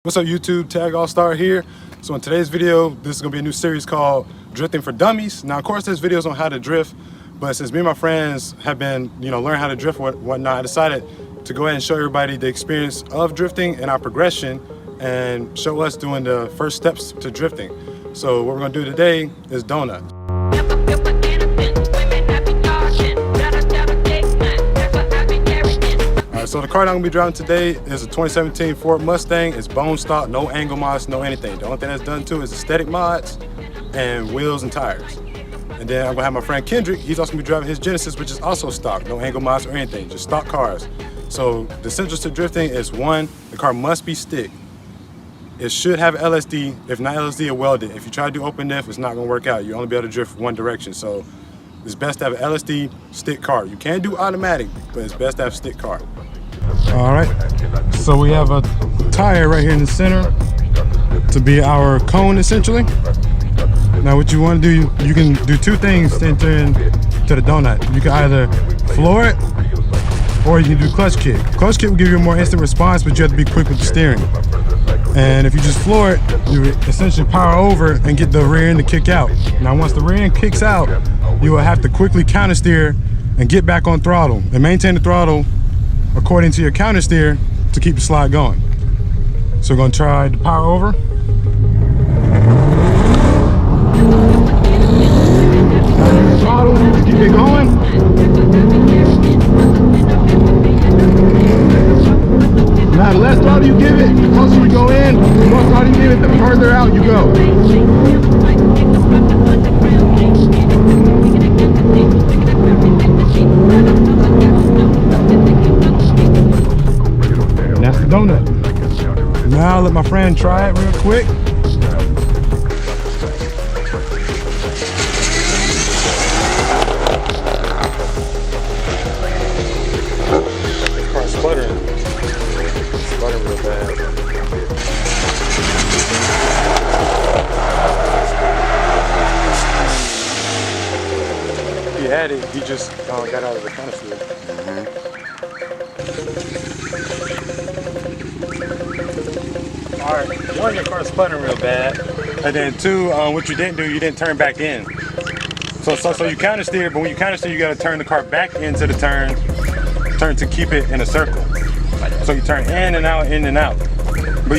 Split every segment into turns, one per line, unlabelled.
What's up YouTube, Tag All Star here. So in today's video, this is gonna be a new series called Drifting for Dummies. Now of course there's videos on how to drift, but since me and my friends have been, learning how to drift and whatnot, I decided to go ahead and show everybody the experience of drifting and our progression and show us doing the first steps to drifting. So what we're gonna do today is donuts. So the car that I'm gonna be driving today is a 2017 Ford Mustang. It's bone stock, no angle mods, no anything. The only thing that's done to it is aesthetic mods and wheels and tires. And then I'm gonna have my friend Kendrick. He's also gonna be driving his Genesis, which is also stock, no angle mods or anything, just stock cars. So the essentials to drifting is one, the car must be stick. It should have LSD. If not LSD, it welded. If you try to do open diff, it's not gonna work out. You only be able to drift one direction. So it's best to have an LSD stick car. You can do automatic, but it's best to have a stick car. All right, so we have a tire right here in the center to be our cone essentially. Now what you want to do, you can do two things to enter into the donut. You can either floor it or you can do clutch kick. Clutch kick will give you a more instant response, but you have to be quick with the steering. And if you just floor it, you essentially power over and get the rear end to kick out. Now once the rear end kicks out, you will have to quickly counter steer and get back on throttle and maintain the throttle according to your counter steer to keep the slide going. So we're gonna try to power over. Throttle, keep it going. Now the less throttle you give it, the closer we go in, the more throttle you give it, the further out you go. Donut. Now I'll let my friend try it real quick. This car's sputtering. It's sputtering real bad. He had it, he just got out of the canister. Alright, one, your car's sputtering real bad, and then two, what you didn't do, you didn't turn back in. So you counter steer, but when you counter steer, you got to turn the car back into the turn to keep it in a circle. So you turn in and out, in and out. But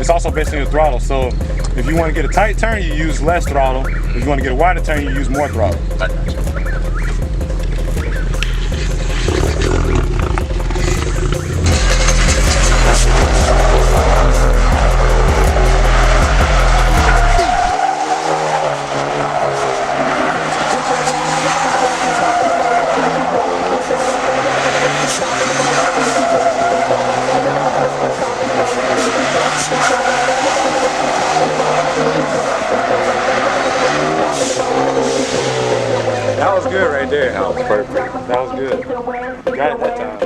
it's also based on your throttle. So if you want to get a tight turn, you use less throttle. If you want to get a wider turn, you use more throttle. That was good right there. That was perfect. That was good. Got it that time.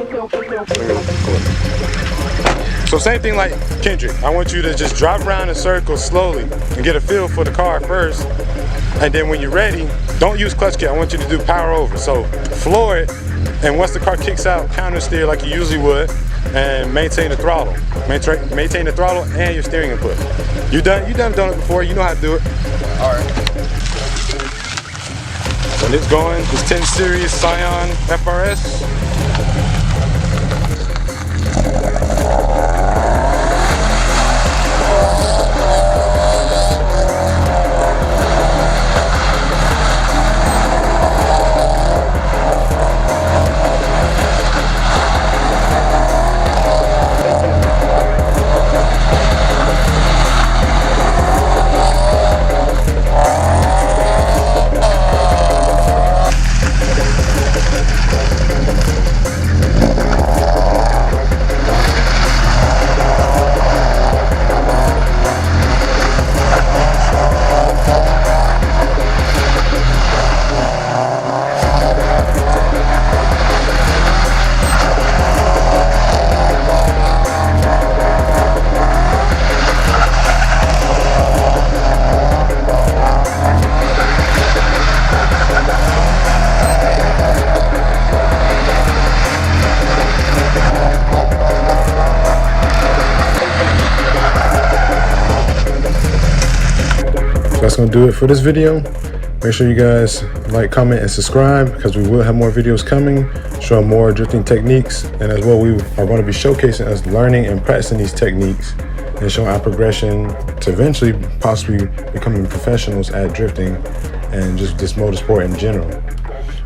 So same thing like Kendrick. I want you to just drive around in circles slowly and get a feel for the car first. And then when you're ready, don't use clutch kick. I want you to do power over. So floor it, and once the car kicks out, counter steer like you usually would, and maintain the throttle. Maintain the throttle and your steering input. You've done it before. You know how to do it. All right. And it's going, this 10 Series Scion FRS. that's gonna do it for this video. Make sure you guys like, comment, and subscribe, because we will have more videos coming showing more drifting techniques, and as well we are going to be showcasing us learning and practicing these techniques and showing our progression to eventually possibly becoming professionals at drifting and just this motorsport in general.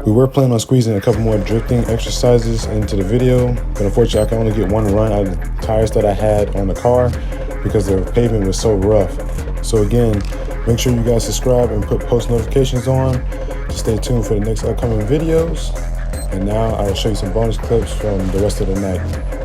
We were planning on squeezing a couple more drifting exercises into the video, but unfortunately I can only get one run out of the tires that I had on the car because the pavement was so rough. So again, make sure you guys subscribe and put post notifications on to stay tuned for the next upcoming videos. And now I will show you some bonus clips from the rest of the night.